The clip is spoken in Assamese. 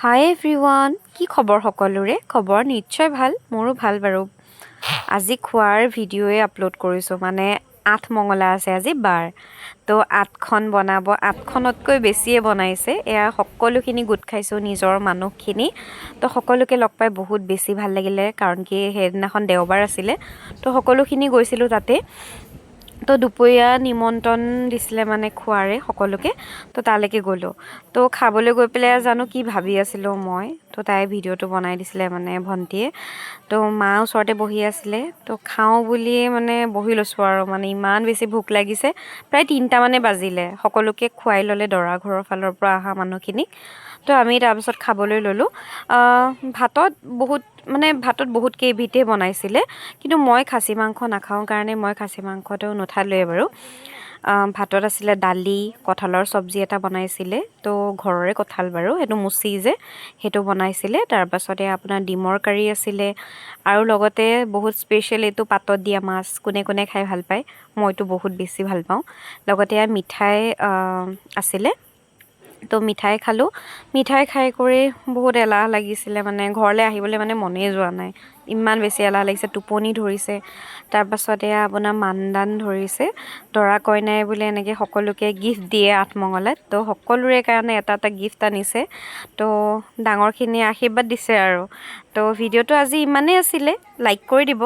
হাই এভৰিৱান, কি খবৰ সকলোৰে? খবৰ নিশ্চয় ভাল, মোৰো ভাল বাৰু। আজি খোৱাৰ ভিডিঅ'য়ে আপলোড কৰিছোঁ, মানে আঠমঙলা আছে আজি বাৰ। তো 8খন বনাব, 8খনতকৈ বেছিয়ে বনাইছে। এয়া সকলোখিনি গোট খাইছোঁ নিজৰ মানুহখিনি। তো সকলোকে লগ পাই বহুত বেছি ভাল লাগিলে, কাৰণ কি সেইদিনাখন দেওবাৰ আছিলে। তো সকলোখিনি গৈছিলোঁ তাতে। তো দুপৰীয়া নিমন্ত্ৰণ দিছিলে মানে খোৱাৰে সকলোকে, তো তালৈকে গ'লোঁ। তো খাবলৈ গৈ পেলাই জানো কি ভাবি আছিলোঁ মই, তো তাই ভিডিঅ'টো বনাই দিছিলে মানে ভণ্টিয়ে। তো মা ওচৰতে বহি আছিলে, তো খাওঁ বুলিয়ে মানে বহি লৈছোঁ আৰু মানে ইমান বেছি ভোক লাগিছে। প্ৰায় 3টা মানে বাজিলে, সকলোকে খুৱাই ল'লে দৰা ঘৰৰ ফালৰ পৰা অহা মানুহখিনিক। তো আমি তাৰপিছত খাবলৈ ল'লোঁ। ভাতত বহুত কেইবিধে বনাইছিলে, কিন্তু মই খাচী মাংস নাখাওঁ কাৰণে মই খাচী মাংসটো নুঠালোৱে বাৰু। ভাতত আছিলে দালি, কঁঠালৰ চব্জি এটা বনাইছিলে, তো ঘৰৰে কঁঠাল বাৰু, সেইটো মুচি যে সেইটো বনাইছিলে। তাৰপাছতে আপোনাৰ ডিমৰ কাৰী আছিলে, আৰু লগতে বহুত স্পেচিয়েল এইটো পাতত দিয়া মাছ, কোনে কোনে খাই ভাল পায়, মইতো বহুত বেছি ভাল পাওঁ। লগতে মিঠাই আছিলে, তো মিঠাই খালোঁ। মিঠাই খাই কৰি বহুত এলাহ লাগিছিলে, মানে ঘৰলৈ আহিবলৈ মানে মনেই যোৱা নাই, ইমান বেছি এলাহ লাগিছে, টোপনি ধৰিছে। তাৰপাছতে আপোনাৰ মানদান ধৰিছে, দৰা কইনাই বোলে এনেকৈ সকলোকে গিফ্ট দিয়ে আঠমঙলাত। তো সকলোৰে কাৰণে এটা এটা গিফ্ট আনিছে, তো ডাঙৰখিনিয়ে আশীৰ্বাদ দিছে আৰু। তো ভিডিঅ'টো আজি ইমানেই আছিলে, লাইক কৰি দিব।